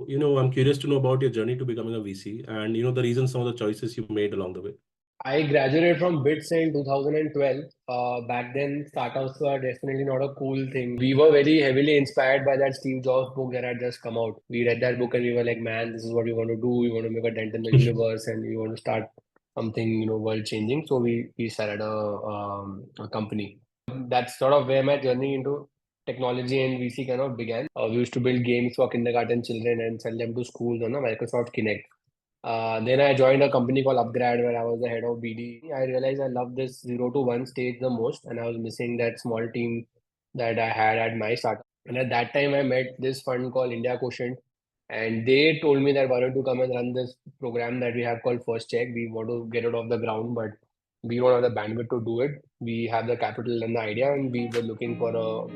I'm curious to know about your journey to becoming a VC and, the reasons, some of the choices you made along the way. I graduated from BITS in 2012. Back then, startups were definitely not a cool thing. We were very heavily inspired by that Steve Jobs book that had just come out. We read that book and we were like, man, this is what we want to do. We want to make a dent in the universe and we want to start something, world changing. So we started a company. That's sort of where my journey into technology and VC kind of began. We used to build games for kindergarten children and sell them to schools on a Microsoft Kinect. Then I joined a company called Upgrad where I was the head of BD. I realized I love this 0 to 1 stage the most, and I was missing that small team that I had at my startup. And at that time, I met this fund called India Quotient, and they told me that why don't you come and run this program that we have called FirstCheque. We want to get it off the ground, but we don't have the bandwidth to do it. We have the capital and the idea, and we were looking for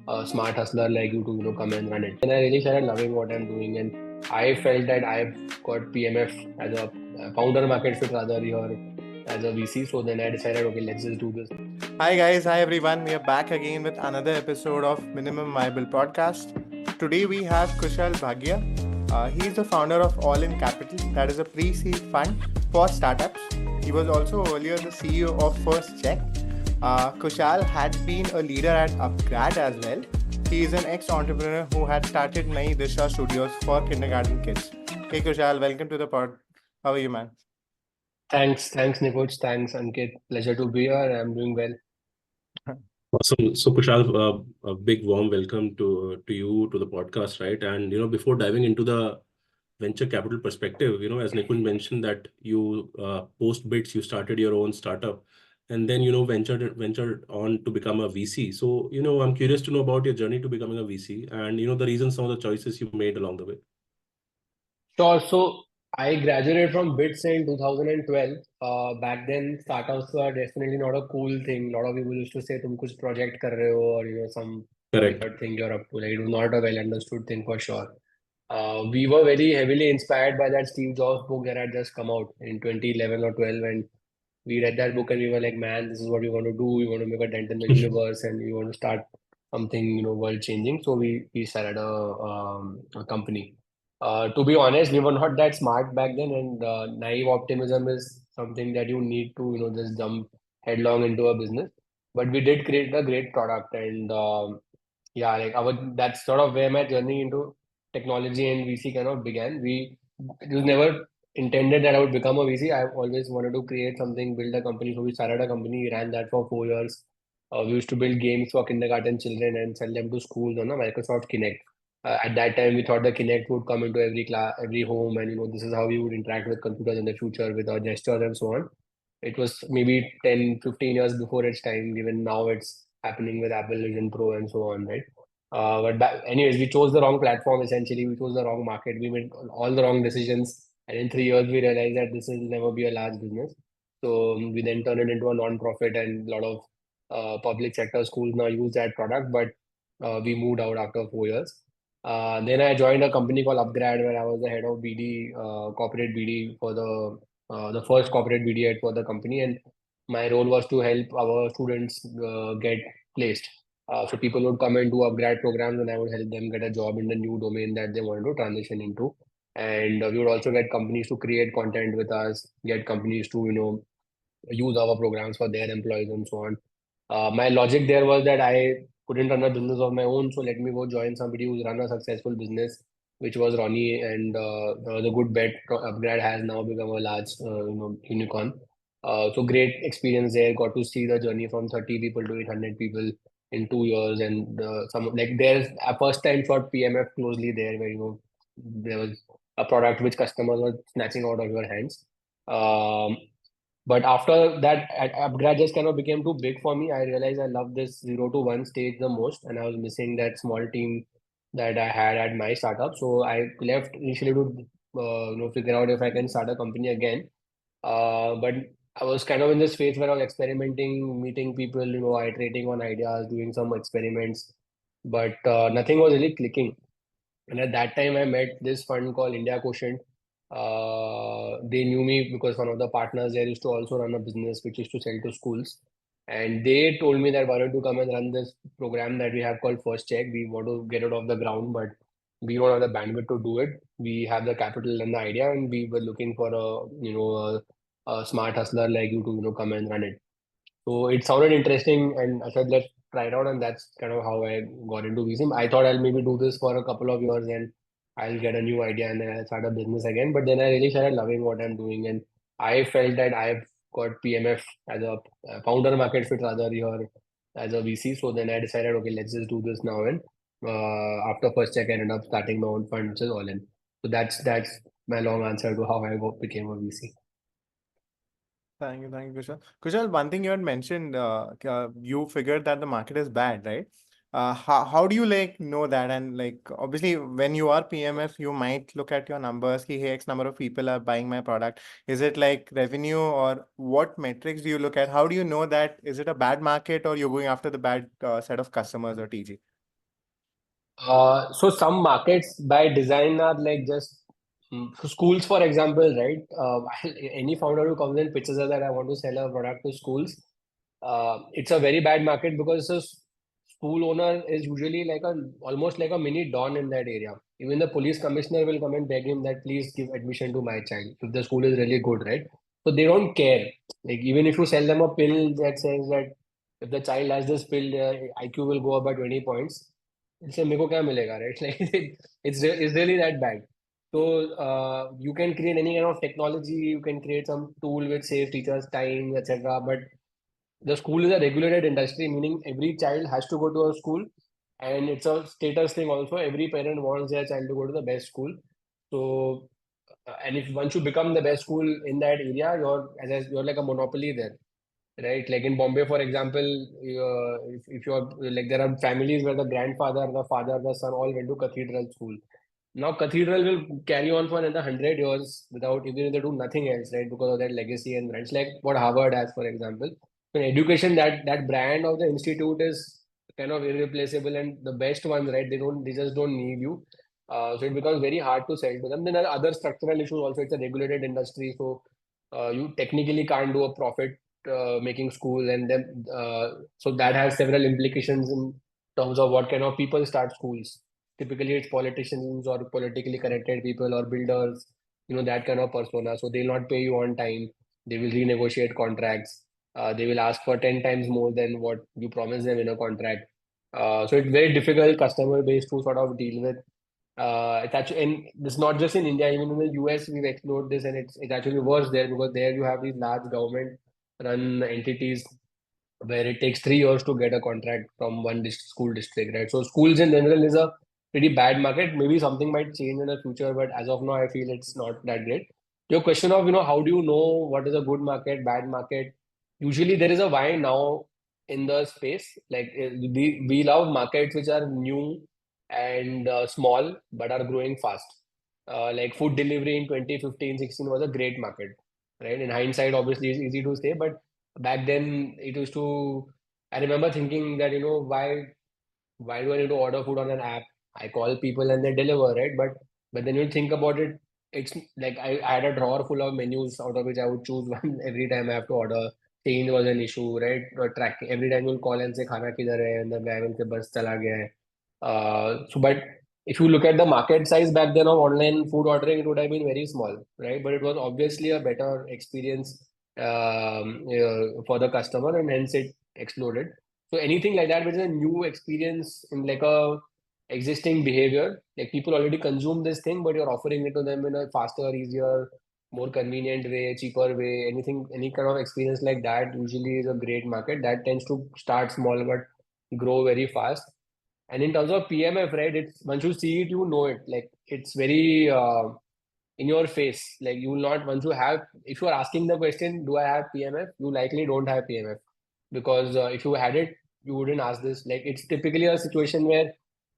a smart hustler like you to come and run it. And I really started loving what I'm doing, and I felt that I've got PMF as a founder market fit rather here as a VC. So then I decided, okay, let's just do this. Hi guys, hi everyone. We are back again with another episode of Minimum Viable Podcast. Today we have Kushal Bhagia. He is the founder of AllinCapital, that is a pre-seed fund for startups. He was also earlier the CEO of FirstCheque. Kushal had been a leader at Upgrad as well. He is an ex-entrepreneur who had started NayiDisha studios for kindergarten kids. Hey Kushal, welcome to the pod. How are you, man? Thanks, Nikuj. Thanks, Ankit. Pleasure to be here. I'm doing well. Awesome. So Kushal, a big warm welcome to you to the podcast, right? And before diving into the venture capital perspective, as Nikunj mentioned that you post bits, you started your own startup, and then ventured on to become a VC. So I'm curious to know about your journey to becoming a VC and the reasons, some of the choices you made along the way. Sure. So I graduated from BITS in 2012. Back then, startups were definitely not a cool thing. A lot of people used to say, "तुम कुछ project कर रहे हो," or some Correct. thing you're up to. Like, it was not a well understood thing for sure. We were very heavily inspired by that Steve Jobs book that had just come out in 2011 or 12, and we read that book and we were like, man, this is what we want to do. We want to make a dent in the universe and we want to start something, world changing. So we started a company. To be honest, we were not that smart back then, and naive optimism is something that you need to, just jump headlong into a business. But we did create a great product, and yeah, like that's sort of where my journey into technology and VC kind of began. It was never intended that I would become a VC. I've always wanted to create something, build a company. So we started a company, ran that for 4 years. We used to build games for kindergarten children and sell them to schools on a Microsoft Kinect. At that time, we thought the Kinect would come into every class, every home, and this is how we would interact with computers in the future with our gestures and so on. It was maybe 10, 15 years before its time, given now it's happening with Apple Vision Pro and so on, right? Anyways, we chose the wrong platform essentially. We chose the wrong market. We made all the wrong decisions. And in 3 years, we realized that this will never be a large business. So we then turned it into a non-profit, and a lot of public sector schools now use that product. But we moved out after 4 years. Then I joined a company called Upgrad where I was the head of BD, corporate BD for the first corporate BD head for the company. And my role was to help our students get placed. So people would come and do Upgrad programs, and I would help them get a job in the new domain that they wanted to transition into. And we would also get companies to create content with us, get companies to use our programs for their employees and so on. My logic there was that I couldn't run a business of my own, so let me go join somebody who's run a successful business, which was Ronnie, and the good bet. Upgrad has now become a large unicorn. So great experience there. Got to see the journey from 30 people to 800 people in 2 years, and some like there's a first time shot PMF closely there where there was a product which customers were snatching out of your hands. But after that, Upgrad just kind of became too big for me. I realized I love this 0 to 1 stage the most, and I was missing that small team that I had at my startup. So I left initially to figure out if I can start a company again. But I was kind of in this phase where I was experimenting, meeting people, iterating on ideas, doing some experiments, but nothing was really clicking. And at that time, I met this fund called India Quotient. They knew me because one of the partners there used to also run a business which is to sell to schools. And they told me that why don't you come and run this program that we have called FirstCheque. We want to get it off the ground, but we don't have the bandwidth to do it. We have the capital and the idea, and we were looking for a smart hustler like you to come and run it. So it sounded interesting, and I said, let's try it out. And that's kind of how I got into VC. I thought I'll maybe do this for a couple of years and I'll get a new idea and then I'll start a business again. But then I really started loving what I'm doing. And I felt that I've got PMF as a founder market fit rather here as a VC. So then I decided, okay, let's just do this now. And after first check, I ended up starting my own fund, which is all in. So that's my long answer to how I became a VC. Thank you, Kushal. Kushal, one thing you had mentioned, you figured that the market is bad, right? How do you like know that? And like obviously, when you are PMF, you might look at your numbers. Hey, X number of people are buying my product. Is it like revenue or what metrics do you look at? How do you know that is it a bad market or you're going after the bad set of customers or TG? So some markets by design are like just so schools, for example, right? Any founder who comes in pitches us that I want to sell a product to schools, it's a very bad market because the school owner is usually like a almost like a mini don in that area. Even the police commissioner will come and beg him that please give admission to my child if the school is really good, right? So they don't care. Like even if you sell them a pill that says that if the child has this pill, their IQ will go up by 20 points. इससे मेरे को क्या मिलेगा, right? Like it's really that bad. So you can create any kind of technology, you can create some tool which saves teachers time, etc. But the school is a regulated industry, meaning every child has to go to a school, and it's a status thing also. Every parent wants their child to go to the best school. So and if once you become the best school in that area, you're like a monopoly there, right? Like in Bombay, for example, if you're like there are families where the grandfather, the father, the son all went to cathedral school. Now cathedral will carry on for another 100 years without even if they do nothing else, right? Because of that legacy and branch, like what Harvard has, for example. So in education, that brand of the institute is kind of irreplaceable and the best ones, right? They just don't need you. So it becomes very hard to sell to them. Then there are other structural issues also. It's a regulated industry, so you technically can't do a profit making school, and then so that has several implications in terms of what kind of people start schools. Typically, it's politicians or politically connected people or builders, that kind of persona. So they'll not pay you on time. They will renegotiate contracts. They will ask for 10 times more than what you promised them in a contract. So it's very difficult customer base to sort of deal with. It's actually, and it's not just in India, even in the US, we've explored this, and it's actually worse there because there you have these large government run entities where it takes 3 years to get a contract from one school district, right? So schools in general is a pretty bad market. Maybe something might change in the future, but as of now, I feel it's not that great. Your question of, how do you know what is a good market, bad market? Usually there is a why now in the space. Like we love markets which are new and small, but are growing fast. Like food delivery in 2015-16 was a great market, right? In hindsight, obviously it's easy to say, but back then it used to, I remember thinking that why do I need to order food on an app? I call people and they deliver, right? But then you think about it, it's like I had a drawer full of menus out of which I would choose one every time I have to order. Change was an issue, right? Or tracking, every time you'll call and say khana kidhar hai, and the guy will say bus chala gaya hai. So but if you look at the market size back then of online food ordering, it would have been very small, right? But it was obviously a better experience for the customer, and hence it exploded. So anything like that, which is a new experience in like a existing behavior, like people already consume this thing, but you're offering it to them in a faster, easier, more convenient way, cheaper way. Any kind of experience like that usually is a great market. That tends to start small but grow very fast. And in terms of PMF, right, it's once you see it, you know it. Like it's very in your face. Like you will not once you have, if you are asking the question, do I have PMF? You likely don't have PMF because if you had it, you wouldn't ask this. Like it's typically a situation where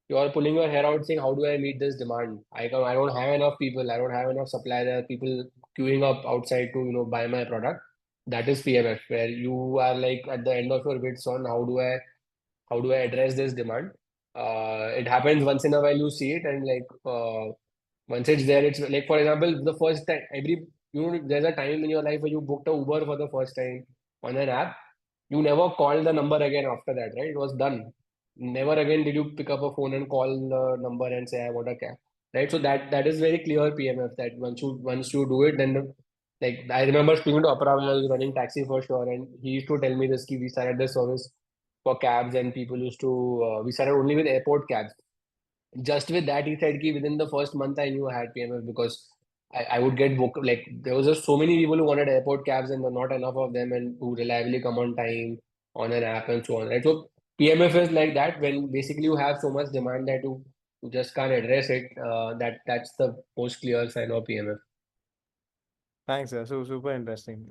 you are pulling your hair out saying, how do I meet this demand? I don't have enough people. I don't have enough supply. There are people queuing up outside to buy my product. That is PMF, where you are like at the end of your wits on how do I address this demand? It happens once in a while. You see it, and like once it's there, it's like for example, the first time there's a time in your life where you booked a Uber for the first time on an app. You never called the number again after that, right? It was done. never again did you pick up a phone and call the number and say I want a cab, right? So that is very clear PMF that once you do it, then like I remember speaking to Apra when I was running taxi for sure, and he used to tell me this: ki we started this service for cabs, and people used to we started only with airport cabs. Just with that, he said ki within the first month I knew I had PMF because I would get like there was just so many people who wanted airport cabs and there were not enough of them and who reliably come on time on an app and so on, right? So PMF is like that when basically you have so much demand that you just can't address it. That's the most clear sign of PMF. Thanks, sir. So super interesting.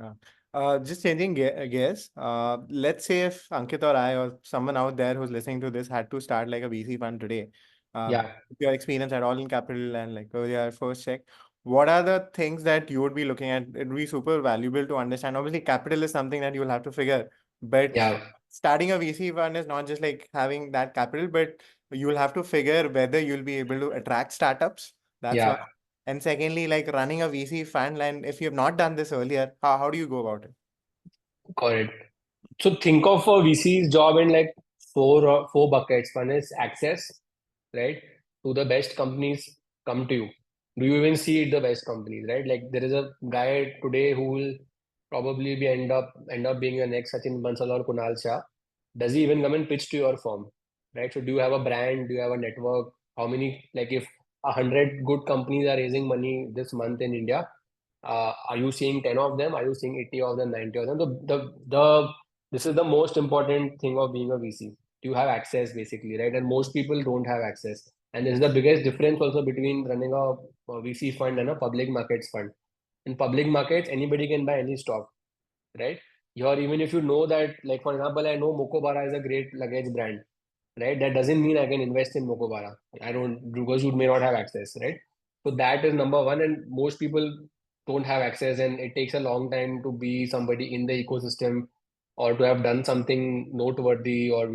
Just changing gears. Let's say if Ankit or I or someone out there who's listening to this had to start like a VC fund today. Yeah, With your experience at AllinCapital and like your first check, what are the things that you would be looking at? It would be super valuable to understand. Obviously, capital is something that you'll have to figure, but yeah, starting a VC fund is not just like having that capital, but you'll have to figure whether you'll be able to attract startups. That's one. yeah, And secondly, like running a VC fund, and if you have not done this earlier, how do you go about it? correct. So think of a VC's job in like four buckets. One is access, right? To the best companies come to you. Do you even see it the best companies, right? Like there is a guy today who will probably be end up being the next Sachin Bansal or Kunal Shah. Does he even come and pitch to your firm, right? So do you have a brand? Do you have a network? How many, like if 100 good companies are raising money this month in India, are you seeing 10 of them? Are you seeing 80 of them, 90 of them? This is the most important thing of being a VC. You have access basically, right? And most people don't have access. And this is the biggest difference also between running a VC fund and a public markets fund. In public markets, anybody can buy any stock, right? Or even if you know that, like for example, I know Mokobara is a great luggage brand, right? That doesn't mean I can invest in Mokobara. I don't, because you may not have access, right? So that is number one, and most people don't have access, and it takes a long time to be somebody in the ecosystem or to have done something noteworthy or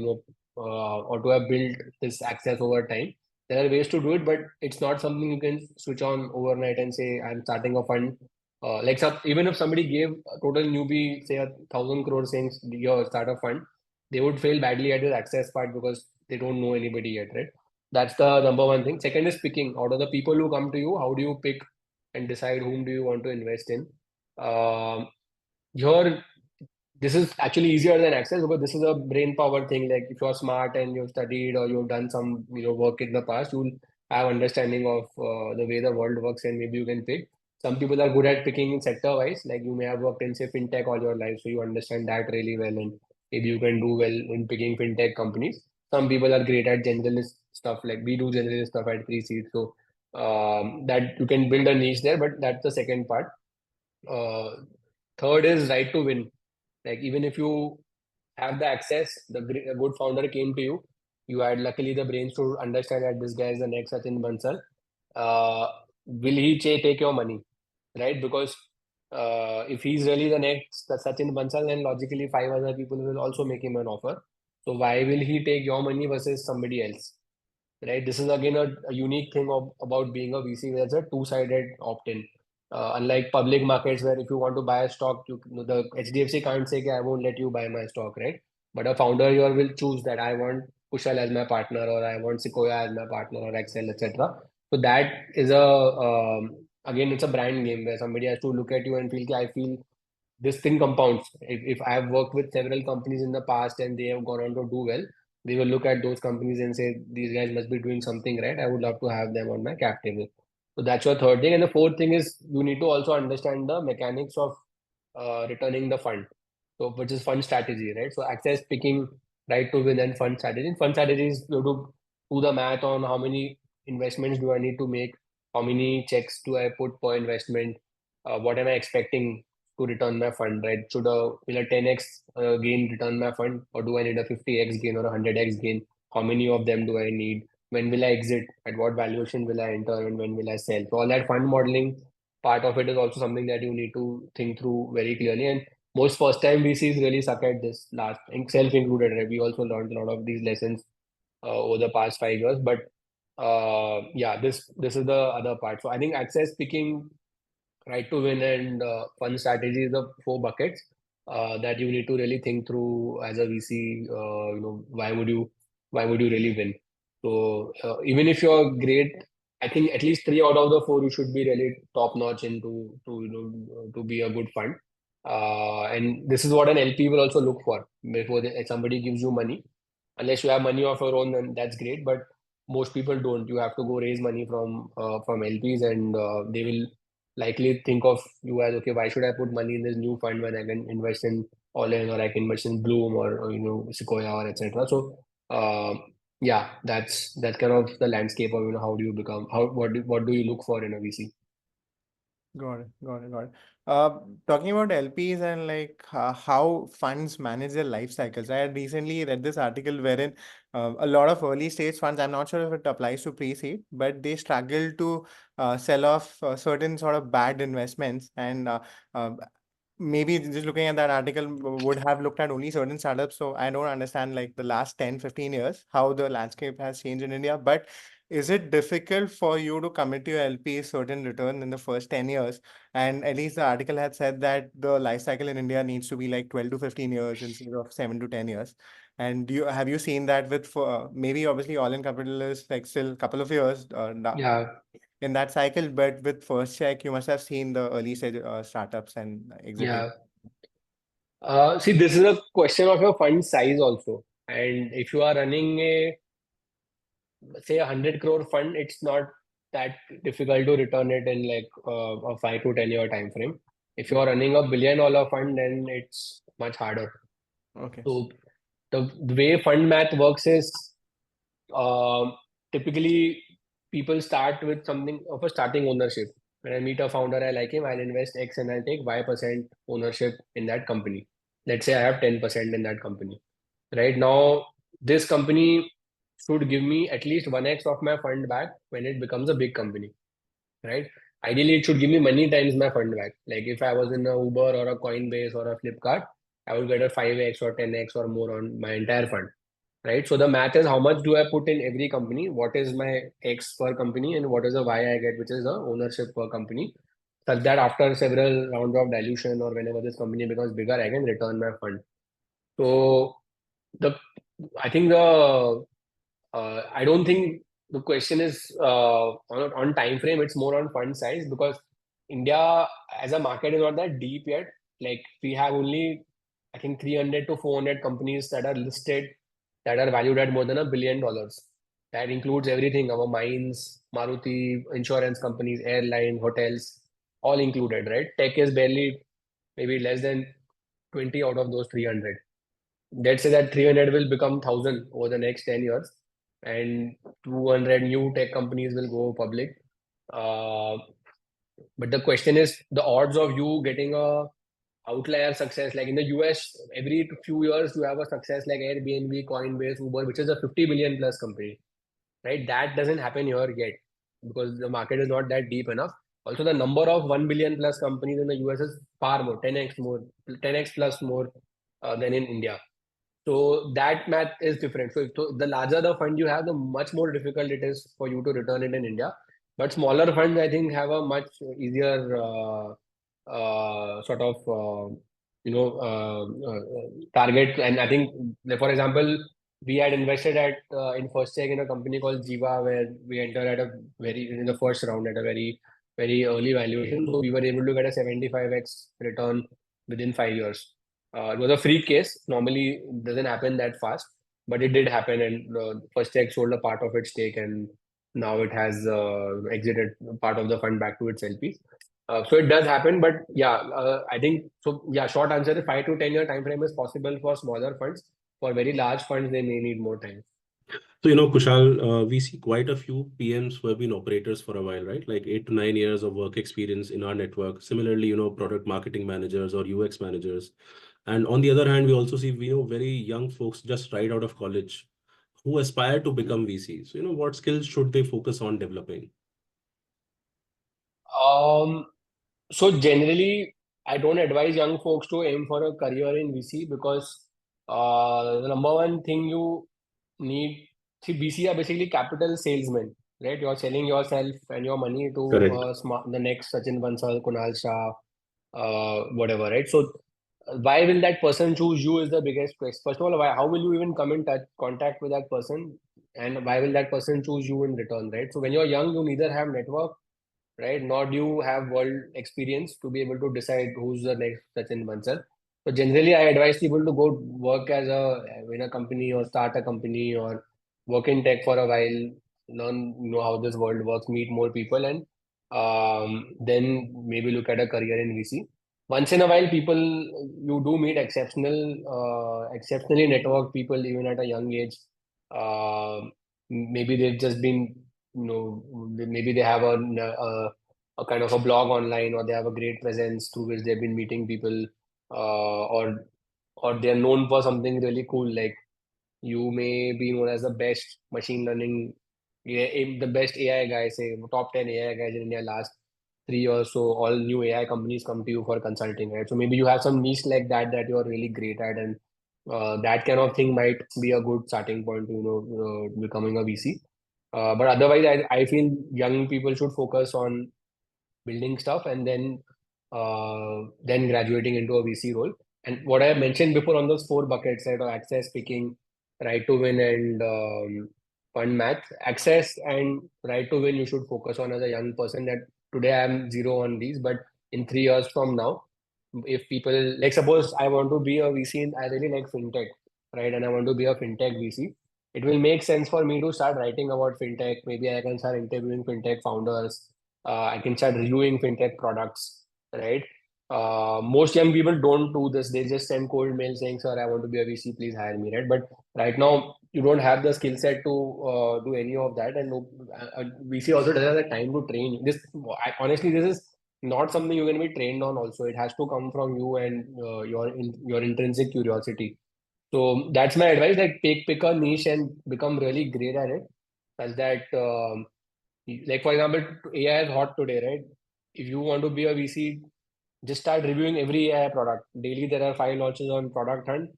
or to have built this access over time. There are ways to do it, but it's not something you can switch on overnight and say I'm starting a fund. Even if somebody gave a total newbie say 1,000 crore saying your start a fund, they would fail badly at the access part because they don't know anybody yet, right? That's the number one thing. Second is picking out of the people who come to you. How do you pick and decide whom do you want to invest in? Um, your This is actually easier than access because this is a brain power thing. Like if you're smart and you've studied or you've done some work in the past, you'll have understanding of the way the world works and maybe you can pick. Some people are good at picking in sector wise, like you may have worked in say fintech all your life, so you understand that really well and maybe you can do well in picking fintech companies. Some people are great at generalist stuff, like we do generalist stuff at pre-seed, so that you can build a niche there, but that's the second part. uh, Third is right to win. Like even if you have the access, a good founder came to you, you had luckily the brains to understand that this guy is the next Sachin Bansal. Will he take your money, right? Because if he's really the next Sachin Bansal, then logically five other people will also make him an offer. So why will he take your money versus somebody else? Right? This is again a unique thing about being a VC, where it's a two-sided opt-in. Unlike public markets, where if you want to buy a stock, the HDFC can't say, "Okay, I won't let you buy my stock," right? But a founder here will choose that I want Kushal as my partner, or I want Sequoia as my partner, or Excel, etc. So that is again, it's a brand game where somebody has to look at you and feel, I feel this thing compounds. If I have worked with several companies in the past and they have gone on to do well, they will look at those companies and say, these guys must be doing something right. I would love to have them on my cap table. So that's your third thing. And the fourth thing is you need to also understand the mechanics of returning the fund. So which is fund strategy, right? So access picking, right to win, and fund strategy. In fund strategies, you have to do the math on how many investments do I need to make, how many checks do I put per investment, what am I expecting to return my fund, right? Will a 10x gain return my fund, or do I need a 50x gain or a 100x gain? How many of them do I need? When will I exit? At what valuation will I enter? And when will I sell? So all that fund modeling part of it is also something that you need to think through very clearly. And most first time VCs really suck at this last, self included, right? We also learned a lot of these lessons over the past 5 years. But yeah, this is the other part. So I think access picking, right to win, and fund strategy is the four buckets that you need to really think through as a VC. Why would you why would you really win? So even if you're great, I think at least three out of the four you should be really top notch into to be a good fund. And this is what an LP will also look for before somebody gives you money. Unless you have money of your own, then that's great. But most people don't. You have to go raise money from LPs, and they will likely think of you as, okay, why should I put money in this new fund when I can invest in All-in, or I can invest in Bloom, or Sequoia, or etc. So uh, yeah, that's kind of the landscape of how do you become, what do you look for in a VC. Got it, got it, got it. Talking about LPs and like how funds manage their life cycles. I had recently read this article wherein a lot of early stage funds, I'm not sure if it applies to pre-seed, but they struggle to sell off certain sort of bad investments. And uh, maybe just looking at that article would have looked at only certain startups. So I don't understand like the last 10-15 years, how the landscape has changed in India. But is it difficult for you to commit to your LP a certain return in the first 10 years? And at least the article had said that the life cycle in India needs to be like 12 to 15 years instead of 7 to 10 years. And have you seen that with maybe obviously AllinCapital is like still a couple of years Yeah, in that cycle, but with FirstCheque, you must have seen the early stage startups and exiting. yeah. See, this is a question of your fund size also. And if you are running say, 100 crore fund, it's not that difficult to return it in like a 5 to 10 year time frame. If you are running a $1 billion fund, then it's much harder. Okay. So the way fund math works is, um, typically people start with something of a starting ownership. When I meet a founder, I like him, I'll invest X and I'll take Y% ownership in that company. Let's say I have 10% in that company. Right now, this company should give me at least 1x of my fund back when it becomes a big company. Right? Ideally, it should give me many times my fund back. Like if I was in a Uber or a Coinbase or a Flipkart, I would get a 5x or 10x or more on my entire fund. Right? So the math is, how much do I put in every company? What is my X per company, and what is the Y I get, which is the ownership per company, such that after several rounds of dilution or whenever this company becomes bigger, I can return my fund. So the I think I don't think the question is on time frame. It's more on fund size, because India as a market is not that deep yet. Like we have only, I think, 300 to 400 companies that are listed, that are valued at more than $1 billion. That includes everything: our mines, Maruti, insurance companies, airline, hotels, all included, right? Tech is barely, maybe less than 20 out of those 300. Let's say that 300 will become 1,000 over the next 10 years, and 200 new tech companies will go public. Uh, but the question is, the odds of you getting a outlier success, like in the US, every few years you have a success like Airbnb, Coinbase, Uber, which is a 50 billion plus company, right? That doesn't happen here yet, because the market is not that deep enough. Also, the number of 1 billion plus companies in the US is far more, 10x more, 10x plus more than in India. So that math is different. So the larger the fund you have, the much more difficult it is for you to return it in India. But smaller funds, I think, have a much easier sort of target. And I think, like, for example, we had invested in FirstCheque in a company called Jiva, where we entered at a very in the first round at a very very early valuation. So we were able to get a 75x return within 5 years. It was a free case. Normally, it doesn't happen that fast, but it did happen. And FirstCheque sold a part of its stake, and now it has exited part of the fund back to its LPs. So it does happen, but yeah, I think so. Yeah, short answer is 5 to 10 year time frame is possible for smaller funds. For very large funds, they may need more time. So, Kushal, we see quite a few PMs who have been operators for a while, right? Like 8 to 9 years of work experience in our network. Similarly, product marketing managers or UX managers. And on the other hand, we also see, very young folks just right out of college who aspire to become VCs. What skills should they focus on developing? Um, so generally, I don't advise young folks to aim for a career in VC, because the number one thing you need, see, VC are basically capital salesmen, right? You're selling yourself and your money to Correct. the next Sachin Bansal, Kunal Shah, whatever, right? So why will that person choose you is the biggest question. First of all, how will you even come in contact with that person, and why will that person choose you in return, right? So when you're young, you neither have network, right, nor do you have world experience to be able to decide who's the next Sachin Bansal. So generally, I advise people to go work as in a company or start a company or work in tech for a while, learn how this world works, meet more people, and then maybe look at a career in VC. Once in a while, people you do meet exceptionally networked people even at a young age. Uh, Maybe they've just been maybe they have a kind of a blog online, or they have a great presence through which they've been meeting people, or they're known for something really cool, like you may be known as the best machine learning, the best AI guy, say top 10 AI guys in India last 3 years. So all new AI companies come to you for consulting, right? So maybe you have some niche like that that you're really great at, and that kind of thing might be a good starting point to becoming a VC. But otherwise, I feel young people should focus on building stuff, and then graduating into a VC role. And what I mentioned before on those four buckets, right, of access, picking, right to win, and fund math. Access and right to win, you should focus on as a young person. That today I'm zero on these, but in 3 years from now, if people like, suppose I want to be a VC, I really like fintech, right, and I want to be a fintech VC, it will make sense for me to start writing about fintech. Maybe I can start interviewing fintech founders. I can start reviewing fintech products, right? Most young people don't do this. They just send cold mail saying, "Sir, I want to be a VC. Please hire me." Right? But right now, you don't have the skill set to do any of that, and VC also doesn't have the time to train you. Honestly, this is not something you're going to be trained on. Also, it has to come from you and your intrinsic curiosity. So that's my advice. Like, pick a niche and become really great at it, such that like, for example, AI is hot today, right? If you want to be a VC, just start reviewing every AI product. Daily, there are 5 launches on Product Hunt.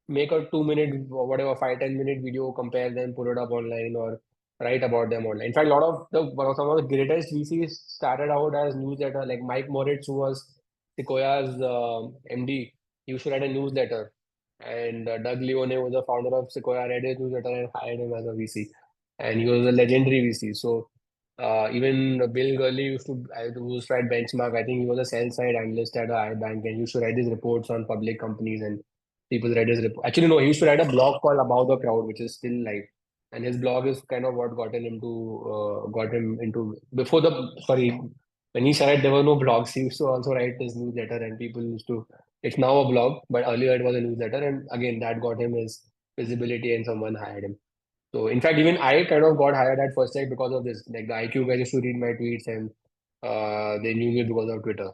Make a 2 minute, or whatever, 5-10 minute video, compare them, put it up online, or write about them online. In fact, a lot of some of the greatest VCs started out as newsletter, like Mike Moritz, who was Sequoia's MD. He used to write a newsletter. And Doug Leone was the founder of Sequoia, read his newsletter and hired him as a VC. And he was a legendary VC. So even Bill Gurley used to write benchmark. I think he was a sell side analyst at a iBank, and used to write his reports on public companies, and people read his report. Actually, no, he used to write a blog called About the Crowd, which is still live. And his blog is kind of what got him into before the sorry when he started, there were no blogs. He used to also write his newsletter, and people used to. It's now a blog, but earlier it was a newsletter, and again that got him his visibility, and someone hired him. So in fact, even I kind of got hired at FirstCheque because of this. Like the IQ guys used to read my tweets, and they knew me because of Twitter.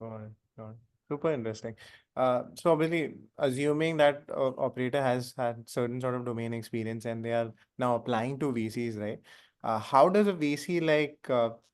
Got it, got it. Super interesting. So obviously, assuming that operator has had certain sort of domain experience and they are now applying to VCs, right? How does a VC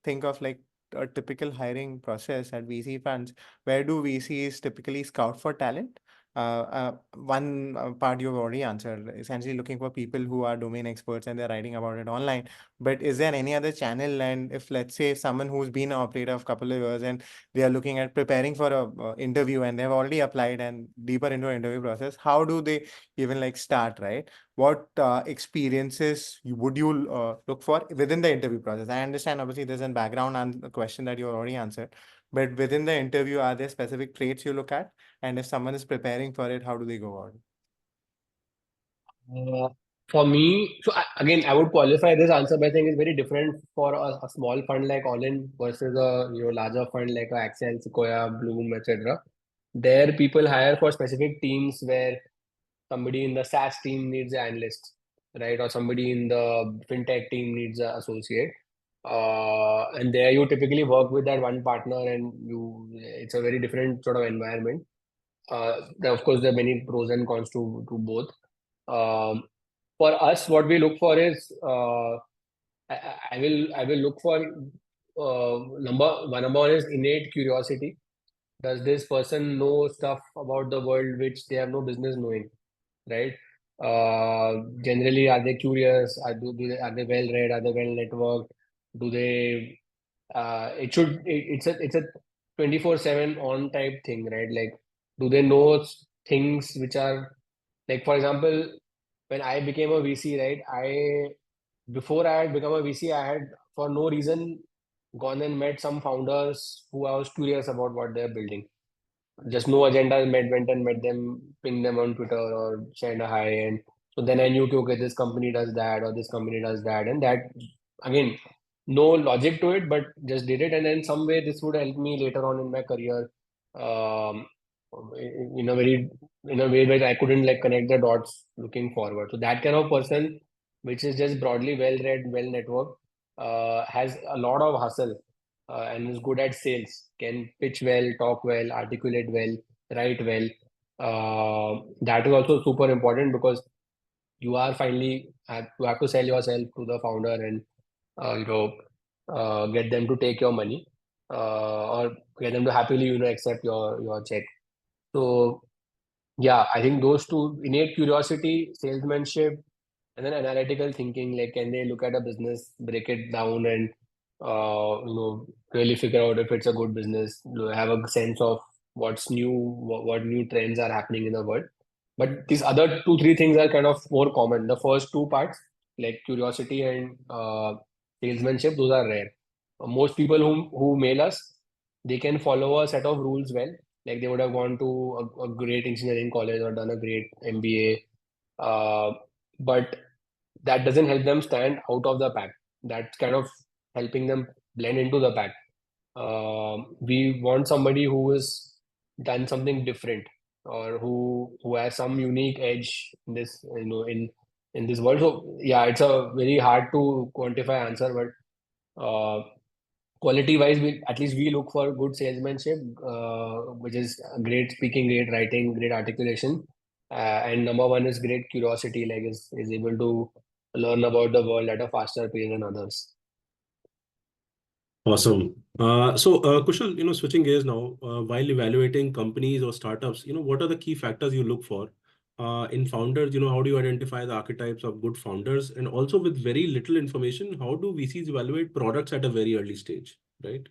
think of like a typical hiring process at VC funds? Where do VCs typically scout for talent? One part you've already answered, essentially looking for people who are domain experts and they're writing about it online. But is there any other channel? And if, let's say, someone who's been an operator of a couple of years and they are looking at preparing for a interview and they've already applied and deeper into an interview process, how do they even like start, right? What experiences would you look for within the interview process? I understand obviously there's a background and a question that you already answered, but within the interview, are there specific traits you look at? And if someone is preparing for it, how do they go about it? Uh, for me, again, I would qualify this answer by saying it's very different for a small fund like Allin versus a larger fund like a Axel, Sequoia, Bloom, etc. There, people hire for specific teams where somebody in the SaaS team needs an analyst, right? Or somebody in the fintech team needs an associate. And there you typically work with that one partner, and it's a very different sort of environment. Of course, there are many pros and cons to both. Um, for us, what we look for is I will look for number one is innate curiosity. Does this person know stuff about the world which they have no business knowing, right? Generally, are they curious? Are they well read? Are they well networked? Do they? It's a 24/7 on type thing, right? Like Do they know things which are like, for example, when I became a VC, right? Before I had become a VC, I had for no reason gone and met some founders who I was curious about what they're building. Just no agenda, went and met them, pinged them on Twitter or send a hi. And so then I knew, okay, this company does that or this company does that. And that, again, no logic to it, but just did it. And then some way this would help me later on in my career, um, in a very, in a way where I couldn't like connect the dots looking forward. So that kind of person, which is just broadly well read, well networked, has a lot of hustle and is good at sales, can pitch well, talk well, articulate well, write well. That is also super important because you are finally you have to sell yourself to the founder and you know get them to take your money or get them to happily accept your check. So yeah, I think those two, innate curiosity, salesmanship, and then analytical thinking, like can they look at a business, break it down, and really figure out if it's a good business, have a sense of what's new, what new trends are happening in the world. But these other two three things are kind of more common. The first two parts, like curiosity and salesmanship, those are rare. Most people who mail us, they can follow a set of rules well, like they would have gone to a great engineering college or done a great MBA, but that doesn't help them stand out of the pack. That's kind of helping them blend into the pack. We want somebody who has done something different or who has some unique edge in this, in this world. So yeah, it's a very hard to quantify answer, but quality wise, we at least we look for good salesmanship, which is great speaking, great writing, great articulation, and number one is great curiosity, like is able to learn about the world at a faster pace than others. Awesome. Kushal, switching gears now, while evaluating companies or startups, what are the key factors you look for in founders? How do you identify the archetypes of good founders? And also with very little information, how do VCs evaluate products at a very early stage, right?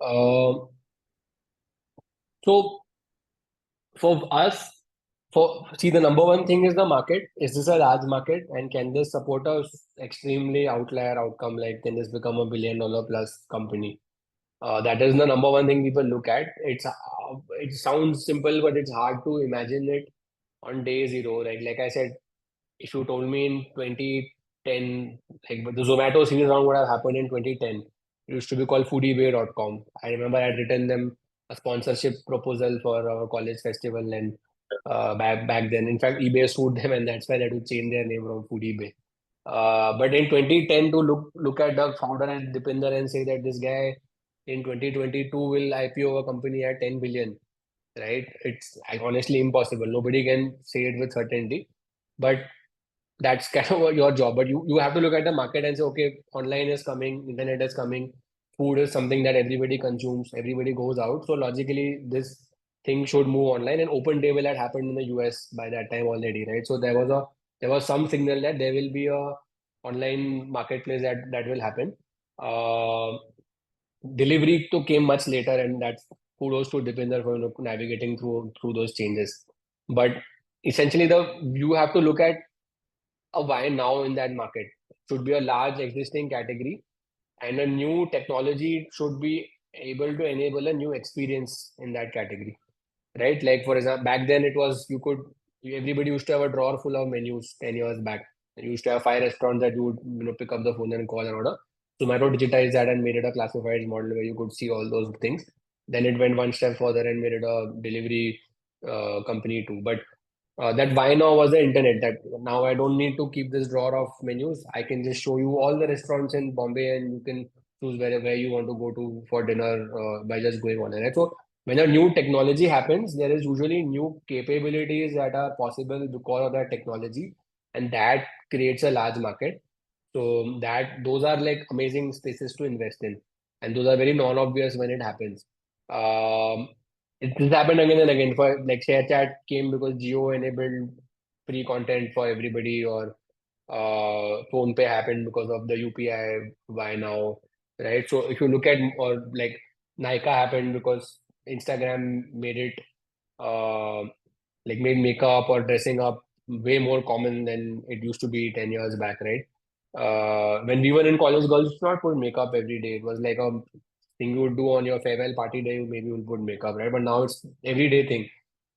Um, so for us, the number one thing is the market. Is this a large market, and can this support a extremely outlier outcome? Like, can this become $1 billion plus company? That is the number one thing people look at. It sounds simple, but it's hard to imagine it on day zero. Like I said, if you told me in 2010, like but the Zomato series round would have happened in 2010. It used to be called foodiebay.com. I remember I had written them a sponsorship proposal for our college festival and back then. In fact, eBay sued them and that's why they had to change their name from Foodiebay. But in 2010, to look at the founder and Dipinder and say that this guy in 2022 will IPO a company at 10 billion, right? It's honestly impossible. Nobody can say it with certainty. But that's kind of your job. But you have to look at the market and say, okay, online is coming, internet is coming, food is something that everybody consumes, everybody goes out. So logically, this thing should move online. And open table had happened in the US by that time already, right? So there was some signal that there will be a online marketplace that will happen. Uh, Delivery to came much later, and that's kudos to Dipinder for navigating through those changes. But essentially, the you have to look at a why now in that market. Should be a large existing category, and a new technology should be able to enable a new experience in that category, right? Like for example, back then it was everybody used to have a drawer full of menus 10 years back. You used to have 5 restaurants that you would pick up the phone and call and order. Zomato digitized that and made it a classified model where you could see all those things. Then it went one step further and made it a delivery company too. But that why now was the internet, that now I don't need to keep this drawer of menus. I can just show you all the restaurants in Bombay and you can choose where you want to go to for dinner by just going on it. So when a new technology happens, there is usually new capabilities that are possible because of that technology, and that creates a large market. So that those are like amazing spaces to invest in, and those are very non-obvious when it happens. Um, this happened again and again. For like ShareChat came because Geo enabled free content for everybody, or PhonePe happened because of the UPI buy now, right? So if you look at or like Nykaa happened because Instagram made it like made makeup or dressing up way more common than it used to be 10 years back, right? When we were in college, girls used to not put makeup every day. It was like a thing you would do on your farewell party day, maybe you'll put makeup, right? But now it's everyday thing.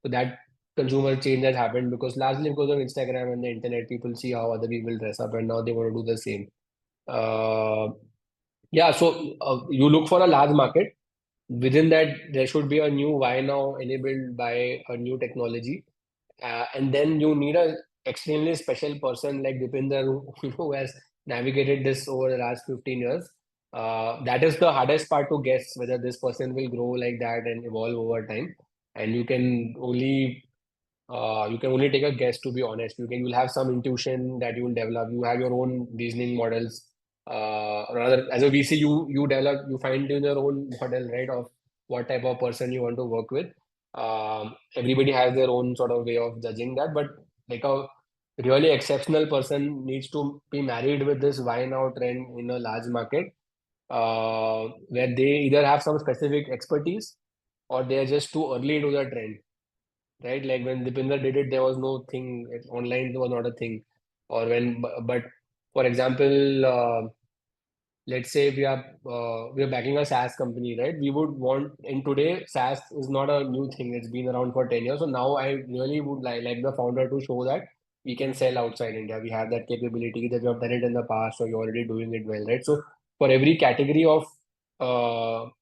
So that consumer change has happened because largely because of Instagram and the internet, people see how other people dress up and now they want to do the same. Uh, yeah, so you look for a large market. Within that, there should be a new why now enabled by a new technology. And then you need a extremely special person like Dipinder who has navigated this over the last 15 years. That is the hardest part to guess whether this person will grow like that and evolve over time. And you can only take a guess, to be honest. You'll have some intuition that you will develop. You have your own reasoning models. Rather, as a VC, you find in your own model, right, of what type of person you want to work with. Everybody has their own sort of way of judging that, but like a really exceptional person needs to be married with this why now trend in a large market, where they either have some specific expertise or they are just too early to the trend, right? Like when Dipinder did it, there was no thing. Online was not a thing. Or when, but for example, let's say we are backing a SaaS company, right? We would want in today SaaS is not a new thing. It's been around for 10 years. So now I really would like the founder to show that we can sell outside India. We have that capability that we have done it in the past, or you're already doing it well, right? So for every category of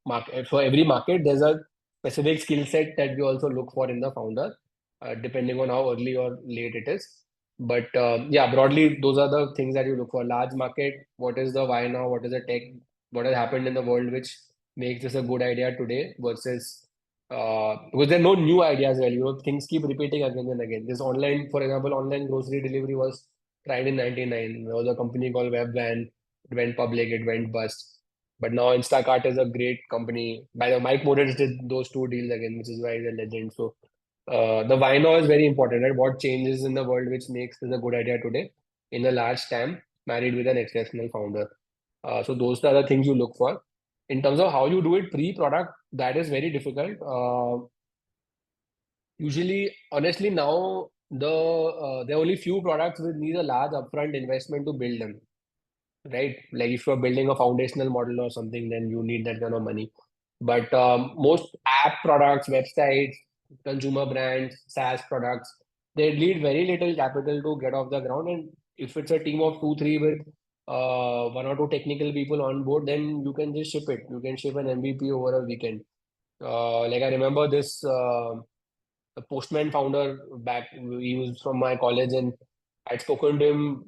market, for every market, there's a specific skill set that we also look for in the founder, depending on how early or late it is. But yeah, broadly, those are the things that you look for. Large market, what is the why now? What is the tech? What has happened in the world which makes this a good idea today versus because there are no new ideas really. Things keep repeating again and again. This online, for example, online grocery delivery was tried in 99. There was a company called Webvan. It went public, it went bust. But now Instacart is a great company. By the Mike Moritz did those two deals again, which is why he's a legend. So the why now is very important, right? What changes in the world which makes this a good idea today in a large TAM married with an exceptional founder. So those are the things you look for. In terms of how you do it pre-product, that is very difficult. Usually, honestly, now there are only few products which need a large upfront investment to build them, right? Like if you're building a foundational model or something, then you need that kind of money. But most app products, websites, consumer brands, SaaS products, they need very little capital to get off the ground. And if it's a team of two, three with one or two technical people on board, then you can just ship it. You can ship an MVP over a weekend. Like I remember this the Postman founder back. He was from my college, and I'd spoken to him.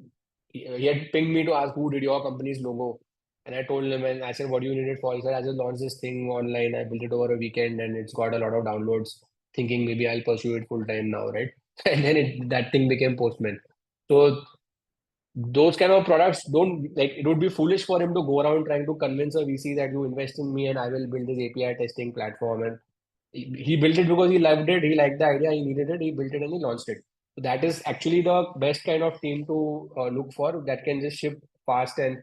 He had pinged me to ask who did your company's logo, and I told him, and I said, "What do you need it for?" He said, "I just launched this thing online. I built it over a weekend, and it's got a lot of downloads. Thinking maybe I'll pursue it full time now, right?" And then that thing became Postman. So those kind of products don't like it would be foolish for him to go around trying to convince a VC that you invest in me and I will build this API testing platform. And he built it because he loved it. He liked the idea. He needed it. He built it and he launched it. So that is actually the best kind of team to look for that can just ship fast and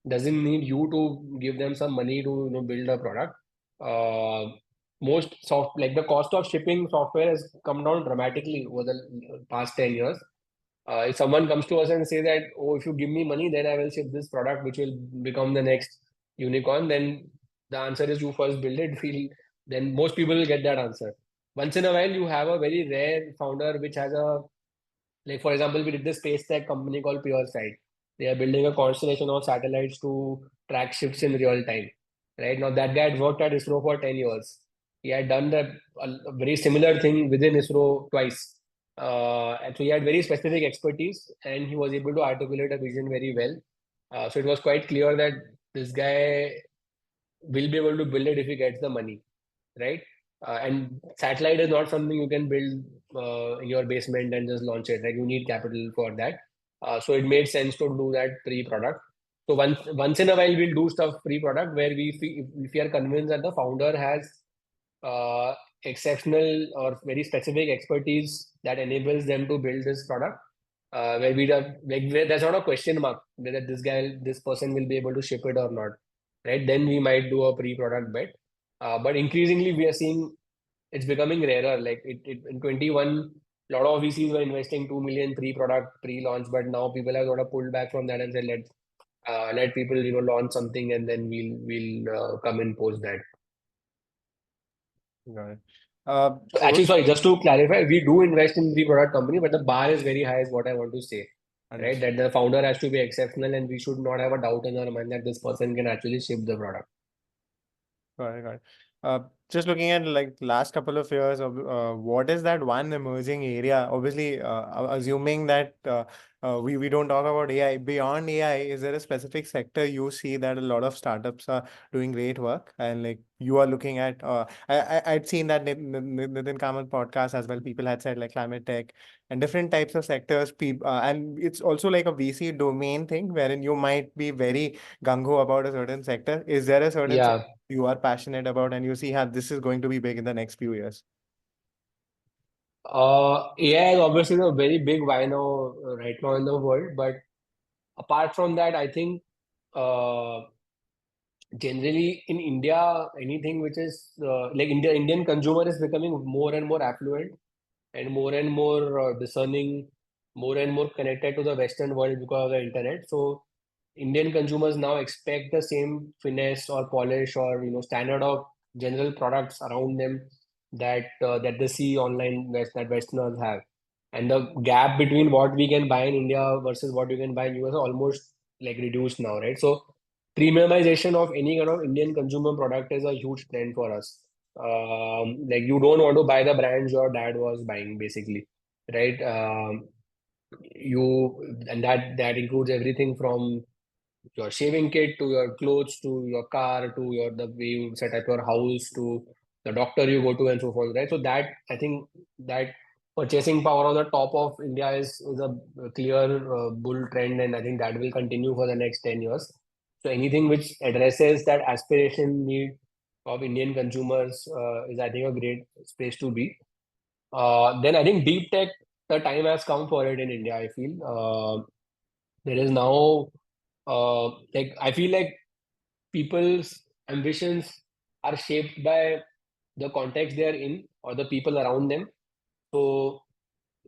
doesn't need you to give them some money to build a product. Uh, most soft like the cost of shipping software has come down dramatically over the past 10 years. If someone comes to us and say that, oh, if you give me money, then I will ship this product, which will become the next unicorn, then the answer is you first build it. Then most people will get that answer. Once in a while, you have a very rare founder which has a, like for example, we did this space tech company called PureSight. They are building a constellation of satellites to track ships in real time. Right now, that guy had worked at ISRO for 10 years. He had done a very similar thing within ISRO twice. And so he had very specific expertise and he was able to articulate a vision very well. So it was quite clear that this guy will be able to build it if he gets the money, right? And satellite is not something you can build in your basement and just launch it. Like you need capital for that. So it made sense to do that pre-product. So once in a while we'll do stuff pre-product where if we are convinced that the founder has uh, exceptional or very specific expertise that enables them to build this product. Where we have like where there's not a question mark whether this person will be able to ship it or not, right? Then we might do a pre-product bet. But increasingly, we are seeing it's becoming rarer. Like in 21, a lot of VCs were investing 2 million pre-product, pre-launch, but now people have sort of pulled back from that and said let people launch something and then we'll come in post that. Got it. So actually, sorry, just to clarify, we do invest in the product company, but the bar is very high, is what I want to say. Right? That the founder has to be exceptional and we should not have a doubt in our mind that this person can actually ship the product. Got it, got it. Just looking at like last couple of years of what is that one emerging area? Obviously, assuming that we don't talk about AI. Beyond AI, is there a specific sector you see that a lot of startups are doing great work and like you are looking at? I'd seen that Nitin Kamal podcast as well. People had said like climate tech and different types of sectors. And it's also like a VC domain thing wherein you might be very gung ho about a certain sector. Is there a certain sector you are passionate about and you see how this is going to be big in the next few years? AI is obviously a very big why now right now in the world, but apart from that, I think generally in India, anything which is like Indian consumer is becoming more and more affluent and more discerning, more and more connected to the Western world because of the internet. So Indian consumers now expect the same finesse or polish or standard of general products around them that they see online that Westerners have, and the gap between what we can buy in India versus what you can buy in US are almost like reduced now, right? So premiumization of any kind of Indian consumer product is a huge trend for us. Like you don't want to buy the brands your dad was buying, basically, right? And that includes everything from your shaving kit to your clothes to your car to the way you set up your house to the doctor you go to and so forth, right? So that I think that purchasing power on the top of India is a clear bull trend, and I think that will continue for the next 10 years. So anything which addresses that aspiration need of Indian consumers is, I think, a great space to be. Then I think deep tech, the time has come for it in India, I feel. There is now like I feel like people's ambitions are shaped by the context they are in or the people around them. So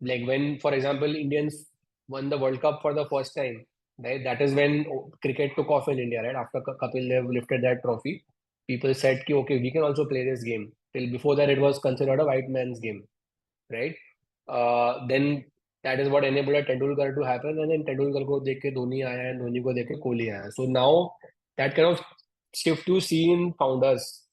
like when, for example, Indians won the World Cup for the first time, right? That is when cricket took off in India, right? After Kapil Dev lifted that trophy, people said, okay, we can also play this game. Till before that, it was considered a white man's game, right? Then that is what enabled a Tendulkar to happen, and then Tendulkar ko dekh ke Dhoni aaya and Dhoni ko dekh ke Kohli aaya. So now that kind of shift you see in founders,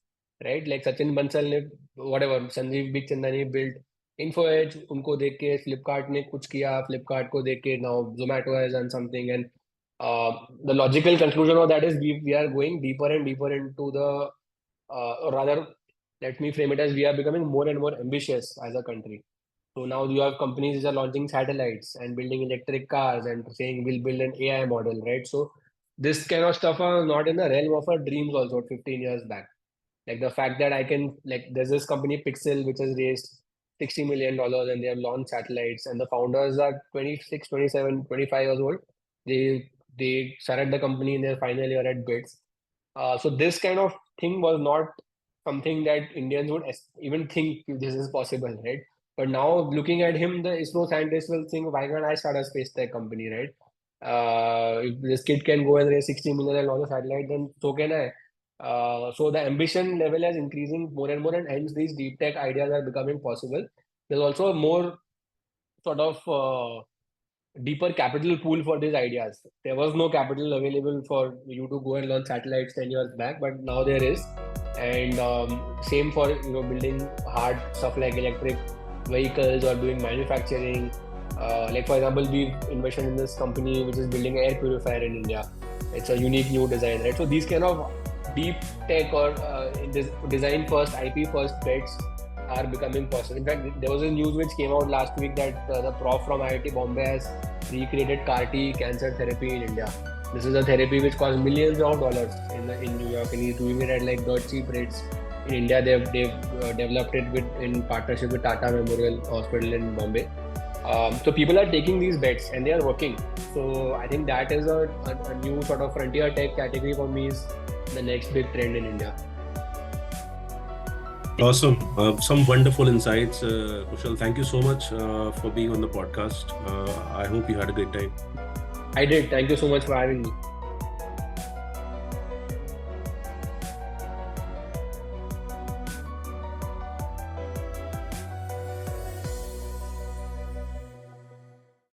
right? Like Sachin Bansal ne whatever, Sanjeev Bikhchandani built Info Edge, उनको देख के Flipkart ने कुछ किया, Flipkart को देख के now Zomato has done something, and the logical conclusion of that is we are going deeper and deeper into the or rather, let me frame it as we are becoming more and more ambitious as a country. So now you have companies that are launching satellites and building electric cars and saying we'll build an AI model, right? So this kind of stuff are not in the realm of our dreams also 15 years back. Like the fact that I can, like there's this company Pixel which has raised $60 million and they have launched satellites, and the founders are 26, 27, 25 years old. They started the company in their final year at BITS. So this kind of thing was not something that Indians would even think this is possible, right? But now looking at him, the ISRO scientists will think, why can't I start a space tech company, right? If this kid can go and raise 60 million and launch a satellite, then so can I. So the ambition level is increasing more and more, and hence these deep tech ideas are becoming possible. There's also a more sort of deeper capital pool for these ideas. There was no capital available for you to go and launch satellites 10 years back, but now there is. And same for building hard stuff like electric vehicles or doing manufacturing. Like for example, we've invested in this company which is building air purifier in India. It's a unique new design, right? So these kind of deep tech or design first, IP first bets are becoming possible. In fact, there was a news which came out last week that the prof from IIT Bombay has recreated CAR-T cancer therapy in India. This is a therapy which costs millions of dollars in New York, and he's doing it at like dirt cheap rates. In India, they've developed it in partnership with Tata Memorial Hospital in Bombay. So people are taking these bets and they are working. So I think that is a new sort of frontier tech category for me, is the next big trend in India. Awesome. Some wonderful insights, Kushal. Thank you so much for being on the podcast. I hope you had a great time. I did. Thank you so much for having me.